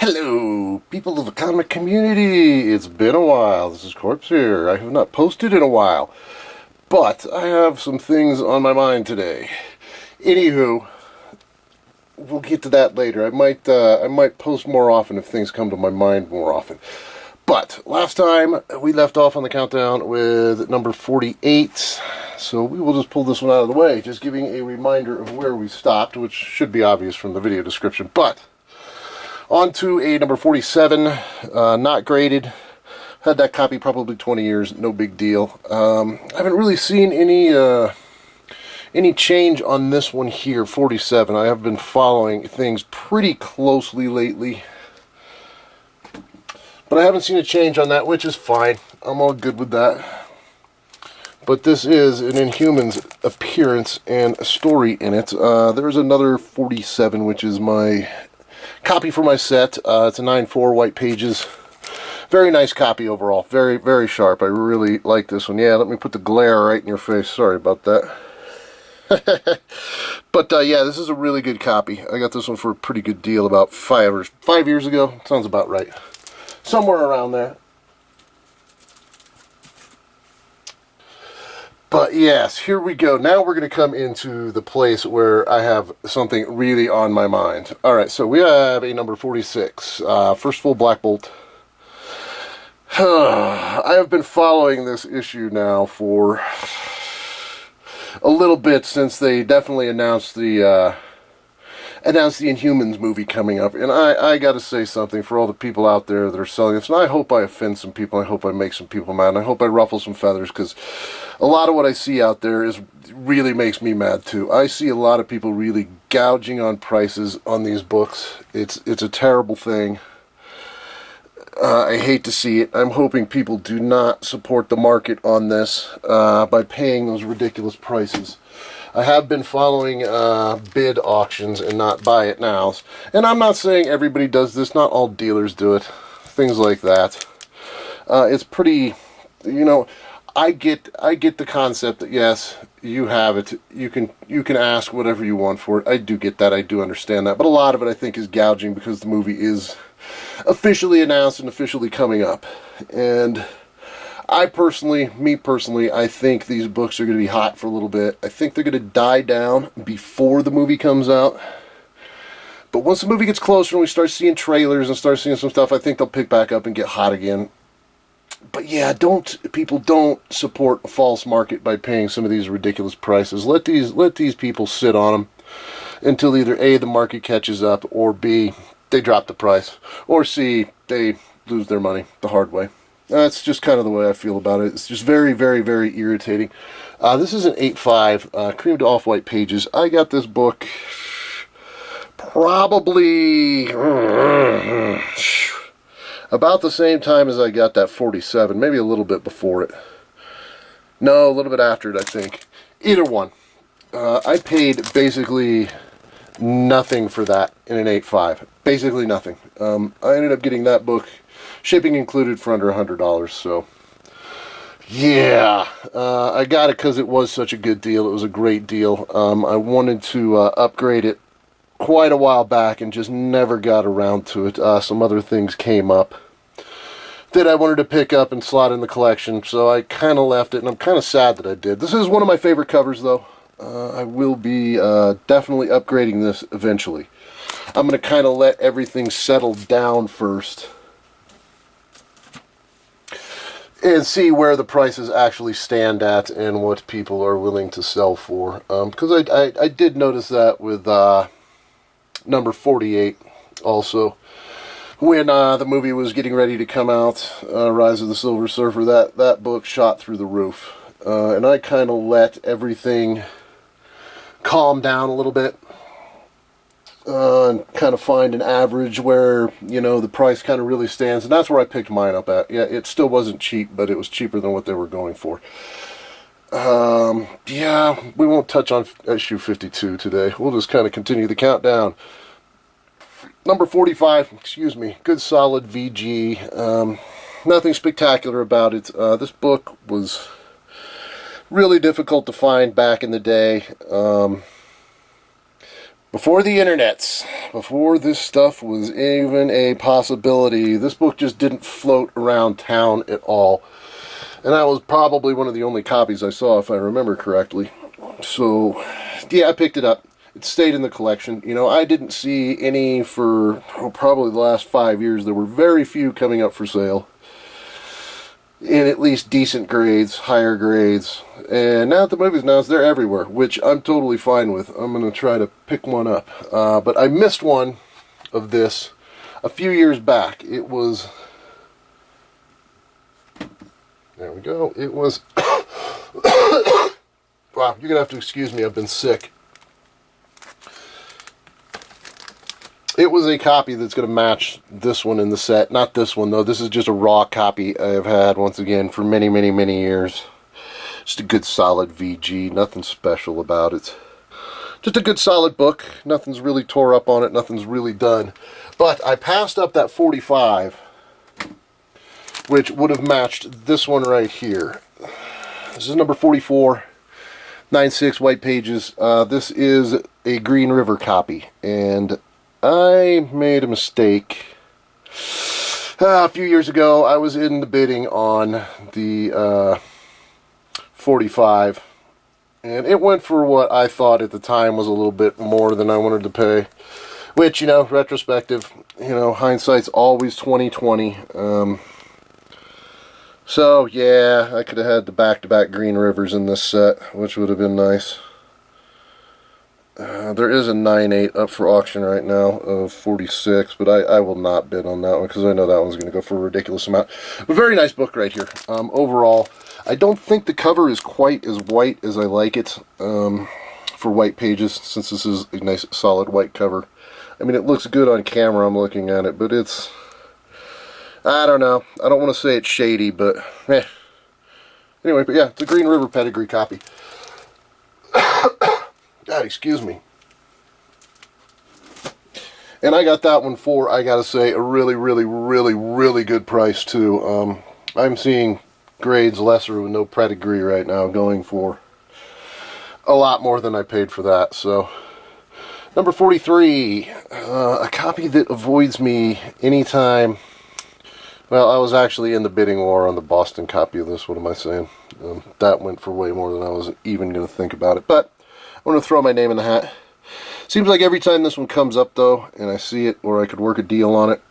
Hello, people of the comic community. It's been a while. This is Corpse here. I have not posted in a while, but I have some things on my mind today. Anywho, we'll get to that later. I might post more often if things come to my mind more often. But last time we left off on the countdown with number 48, so we will just pull this one out of the way, just giving a reminder of where we stopped, which should be obvious from the video description. But on to a number 47, not graded. Had that copy probably 20 years, no big deal. I haven't really seen any change on this one here, 47. I have been following things pretty closely lately, but I haven't seen a change on that, which is fine. I'm all good with that. But this is an Inhumans appearance and a story in it. There's another 47, which is my copy for my set. It's a 9/4 white pages. Very nice copy overall. Very, very sharp. I really like this one. Yeah, let me put the glare right in your face. Sorry about that. But yeah, this is a really good copy. I got this one for a pretty good deal about 5 years ago. Sounds about right. Somewhere around there. But yes, here we go. Now we're going to come into the place where I have something really on my mind. Alright, so we have a number 46. First full Black Bolt. I have been following this issue now for a little bit since they definitely announced the Inhumans movie coming up, and I gotta say something for all the people out there that are selling this, and I hope I offend some people, I hope I make some people mad, and I hope I ruffle some feathers, because a lot of what I see out there really makes me mad too. I see a lot of people really gouging on prices on these books. It's a terrible thing. I hate to see it. I'm hoping people do not support the market on this by paying those ridiculous prices. I have been following bid auctions and not buy it nows. And I'm not saying everybody does this. Not all dealers do it. Things like that. It's pretty, I get the concept that yes, you have it. You can ask whatever you want for it. I do get that. I do understand that. But a lot of it I think is gouging because the movie is officially announced and officially coming up. And me personally, I think these books are going to be hot for a little bit. I think they're going to die down before the movie comes out. But once the movie gets closer and we start seeing trailers and start seeing some stuff, I think they'll pick back up and get hot again. But yeah, people don't support a false market by paying some of these ridiculous prices. Let these people sit on them until either A, the market catches up, or B, they drop the price, or C, they lose their money the hard way. That's just kind of the way I feel about it. It's just very, very, very irritating. This is an 8.5, creamed off-white pages. I got this book probably about the same time as I got that 47, maybe a little bit before it. No, a little bit after it, I think. Either one. I paid basically nothing for that in an 8.5. Basically nothing. I ended up getting that book, shipping included, for under $100, so yeah, I got it because it was such a good deal. It was a great deal. I wanted to upgrade it quite a while back and just never got around to it. Some other things came up that I wanted to pick up and slot in the collection, so I kind of left it, and I'm kind of sad that I did. This is one of my favorite covers, though. I will be definitely upgrading this eventually. I'm going to kind of let everything settle down first and see where the prices actually stand at and what people are willing to sell for. Because I did notice that with number 48 also. When the movie was getting ready to come out, Rise of the Silver Surfer, that book shot through the roof. And I kind of let everything calm down a little bit. And kind of find an average where, the price kind of really stands. And that's where I picked mine up at. Yeah, it still wasn't cheap, but it was cheaper than what they were going for. Yeah, we won't touch on issue 52 today. We'll just kind of continue the countdown. Number 45, excuse me, good solid VG. Nothing spectacular about it. This book was really difficult to find back in the day. Before the internets, before this stuff was even a possibility, this book just didn't float around town at all. And that was probably one of the only copies I saw, if I remember correctly. So, yeah, I picked it up. It stayed in the collection. You know, I didn't see any for probably the last 5 years. There were very few coming up for sale in at least decent grades, higher grades. And now at the movies now, they're everywhere, which I'm totally fine with. I'm going to try to pick one up. But I missed one of this a few years back. It was... There we go. It was... Wow, you're going to have to excuse me. I've been sick. It was a copy that's going to match this one in the set. Not this one, though. This is just a raw copy I've had, once again, for many, many, many years. Just a good, solid VG. Nothing special about it. Just a good, solid book. Nothing's really tore up on it. Nothing's really done. But I passed up that 45, which would have matched this one right here. This is number 44. 9.6 white pages. This is a Green River copy. And I made a mistake. A few years ago, I was in the bidding on the 45, and it went for what I thought at the time was a little bit more than I wanted to pay. Which, you know, retrospective, you know, hindsight's always 20/20. So yeah, I could have had the back-to-back Green Rivers in this set, which would have been nice. There is a 9.8 up for auction right now of 46, but I will not bid on that one because I know that one's going to go for a ridiculous amount. But very nice book right here. Overall, I don't think the cover is quite as white as I like it for white pages, since this is a nice solid white cover. I mean, it looks good on camera, I'm looking at it, but it's... I don't know. I don't want to say it's shady, but... Anyway, but yeah, it's a Green River pedigree copy. God, excuse me. And I got that one for, I gotta say, a really, really, really, really good price, too. I'm seeing grades lesser with no pedigree right now going for a lot more than I paid for that. So, number 43, a copy that avoids me anytime. Well, I was actually in the bidding war on the Boston copy of this. What am I saying? That went for way more than I was even going to think about it. But I'm going to throw my name in the hat. Seems like every time this one comes up, though, and I see it, or I could work a deal on it,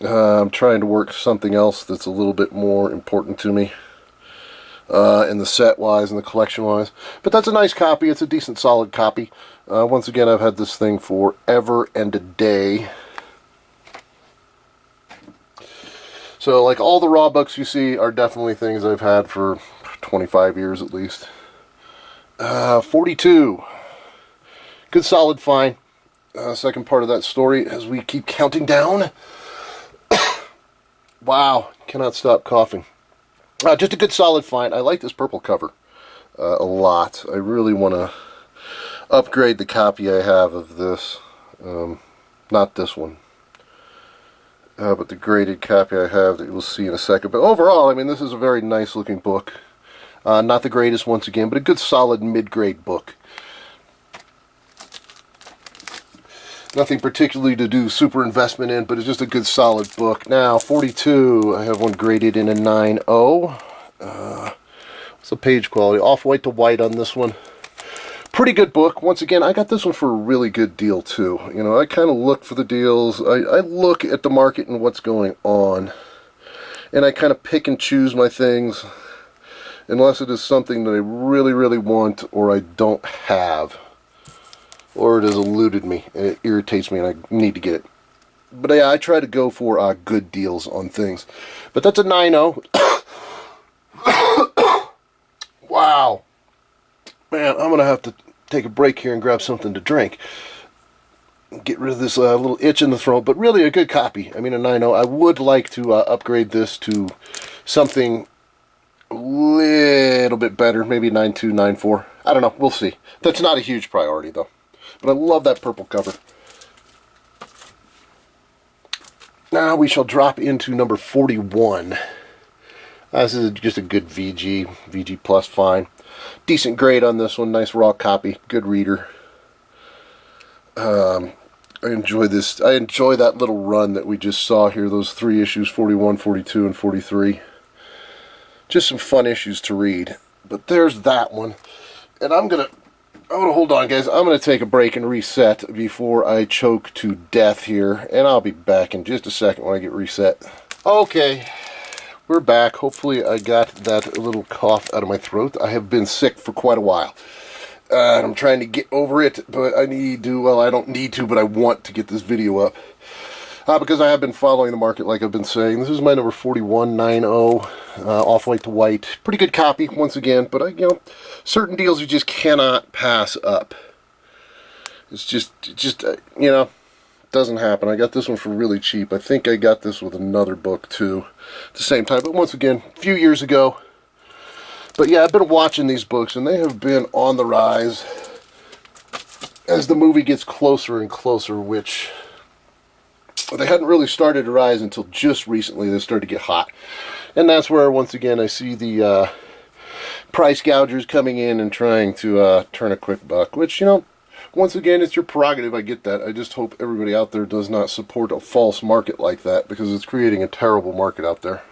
I'm trying to work something else that's a little bit more important to me in the set-wise and the collection-wise. But that's a nice copy. It's a decent, solid copy. Once again, I've had this thing forever and a day. So, like, all the raw books you see are definitely things I've had for 25 years at least. 42. Good solid find. Second part of that story as we keep counting down. Wow, cannot stop coughing. Just a good solid find. I like this purple cover a lot. I really want to upgrade the copy I have of this. Not this one. But the graded copy I have that you'll see in a second. But overall, I mean, this is a very nice looking book. Not the greatest once again, but a good solid mid-grade book. Nothing particularly to do super investment in, but it's just a good solid book. Now, 42, I have one graded in a 9.0. What's the page quality? Off-white to white on this one. Pretty good book. Once again, I got this one for a really good deal, too. You know, I kind of look for the deals. I look at the market and what's going on. And I kind of pick and choose my things. Unless it is something that I really, really want or I don't have. Or it has eluded me and it irritates me and I need to get it. But yeah, I try to go for good deals on things. But that's a 9.0. Wow. Man, I'm going to have to take a break here and grab something to drink. Get rid of this little itch in the throat. But really a good copy. I mean, a 9.0. I would like to upgrade this to something a little bit better. Maybe 9.2, 9.4. I don't know. We'll see. That's not a huge priority, though. But I love that purple cover. Now we shall drop into number 41. This is just a good VG plus fine. Decent grade on this one. Nice raw copy. Good reader. I enjoy this. I enjoy that little run that we just saw here. Those 3 issues, 41, 42, and 43. Just some fun issues to read. But there's that one. And I'm gonna hold on, guys. I'm gonna take a break and reset before I choke to death here. And I'll be back in just a second when I get reset. Okay, we're back. Hopefully I got that little cough out of my throat. I have been sick for quite a while. And I'm trying to get over it, but I need to, well, I don't need to, but I want to get this video up. Because I have been following the market, like I've been saying. This is my number 4190, off-white to white. Pretty good copy, once again, but, you know, certain deals you just cannot pass up. It's just you know, doesn't happen. I got this one for really cheap. I think I got this with another book, too, at the same time. But once again, a few years ago. But yeah, I've been watching these books, and they have been on the rise as the movie gets closer and closer, which they hadn't really started to rise until just recently. They started to get hot. And that's where, once again, I see the price gougers coming in and trying to turn a quick buck, which, you know, once again, it's your prerogative. I get that. I just hope everybody out there does not support a false market like that, because it's creating a terrible market out there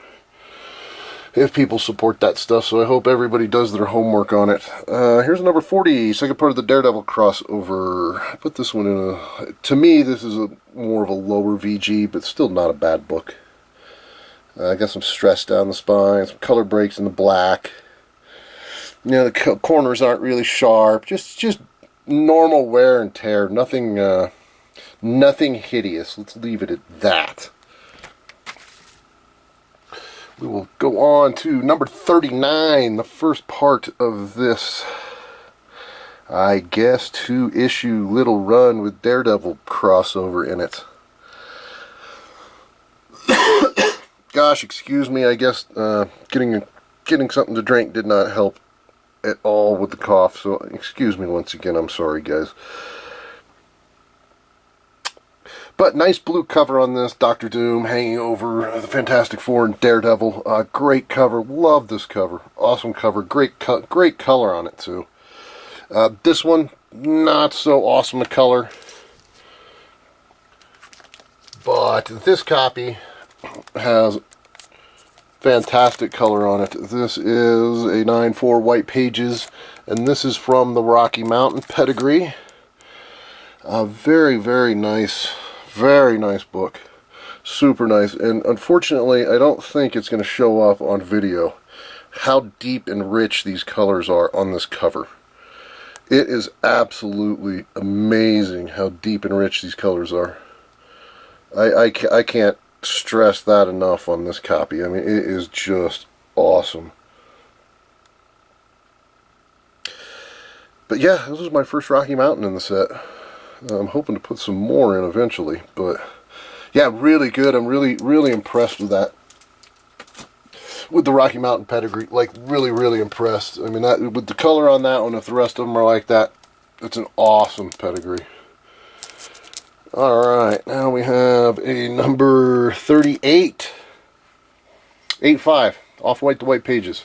if people support that stuff. So I hope everybody does their homework on it. Here's number 40, second part of the Daredevil crossover. I put this one in a, to me, this is more of a lower VG, but still not a bad book. I got some stress down the spine, some color breaks in the black. You know, the corners aren't really sharp. Just normal wear and tear. Nothing hideous. Let's leave it at that. We will go on to number 39, the first part of this, I guess, 2-issue little run with Daredevil crossover in it. Gosh, excuse me, I guess getting something to drink did not help at all with the cough, so excuse me once again, I'm sorry, guys. But nice blue cover on this, Doctor Doom hanging over the Fantastic Four and Daredevil. Great cover, love this cover, awesome cover, great color on it too. This one, not so awesome a color, but this copy has fantastic color on it. This is a 9/4 white pages, and this is from the Rocky Mountain pedigree. Very, very nice. Very nice book. Super nice. And unfortunately, I don't think it's going to show up on video how deep and rich these colors are on this cover. It is absolutely amazing how deep and rich these colors are. I can't stress that enough on this copy. I mean, it is just awesome. But yeah, this was my first Rocky Mountain in the set. I'm hoping to put some more in eventually, but yeah, really good. I'm really impressed with that. With the Rocky Mountain pedigree, like really impressed. I mean, that with the color on that one, if the rest of them are like that, it's an awesome pedigree. Alright, now we have a number 38. 8.5, off-white to white pages.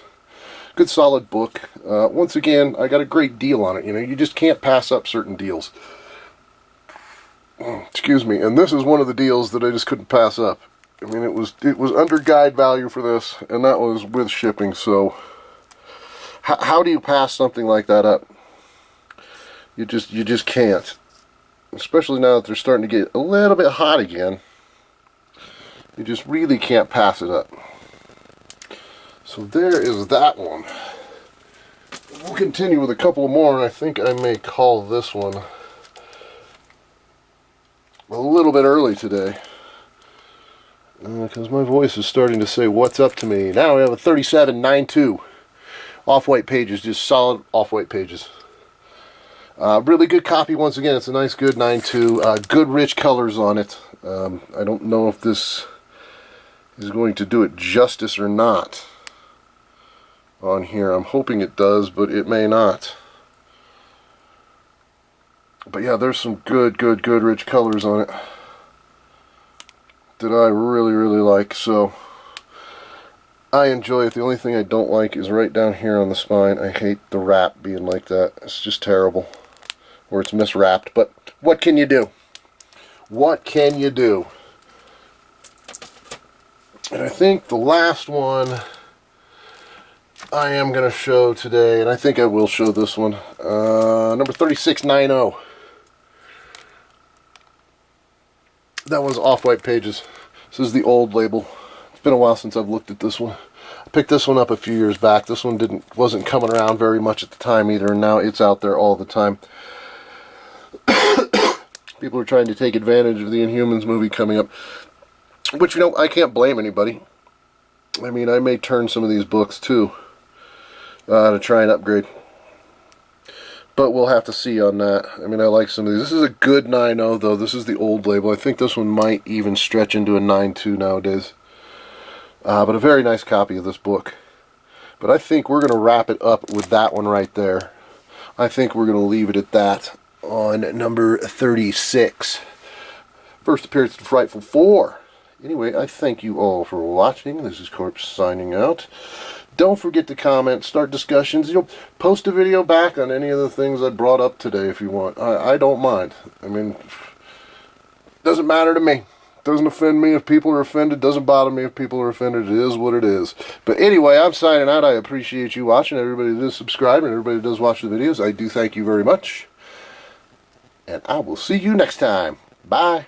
Good solid book. Once again, I got a great deal on it. You know, you just can't pass up certain deals. Excuse me, and this is one of the deals that I just couldn't pass up. I mean, it was under guide value for this, and that was with shipping, so how do you pass something like that up? You just can't. Especially now that they're starting to get a little bit hot again. You just really can't pass it up. So there is that one. We'll continue with a couple more, and I think I may call this one a little bit early today, because my voice is starting to say what's up to me. Now we have a 37.92 off-white pages, just solid off-white pages. Really good copy once again. It's a nice good 9.2. Good rich colors on it. I don't know if this is going to do it justice or not on here. I'm hoping it does, but it may not. But yeah, there's some good rich colors on it that I really like. So I enjoy it. The only thing I don't like is right down here on the spine. I hate the wrap being like that. It's just terrible. or it's miswrapped, but what can you do? What can you do? And I think the last one I am going to show today, and I think I will show this one, number 3690. That one's off-white pages. This is the old label. It's been a while since I've looked at this one. I picked this one up a few years back. This one wasn't coming around very much at the time either, and now it's out there all the time. People are trying to take advantage of the Inhumans movie coming up, which, you know, I can't blame anybody. I mean, I may turn some of these books too to try and upgrade, but we'll have to see on that. I mean, I like some of these. This is a good 9.0 though. This is the old label. I think this one might even stretch into a 9.2 nowadays. But a very nice copy of this book. But I think we're going to wrap it up with that one right there. I think we're going to leave it at that on number 36. First appearance of Frightful 4. Anyway, I thank you all for watching. This is Corpse signing out. Don't forget to comment, start discussions. You know, post a video back on any of the things I brought up today if you want. I don't mind. I mean, it doesn't matter to me. Doesn't offend me if people are offended. Doesn't bother me if people are offended. It is what it is. But anyway, I'm signing out. I appreciate you watching. Everybody that does subscribe and everybody that does watch the videos, I do thank you very much. And I will see you next time. Bye.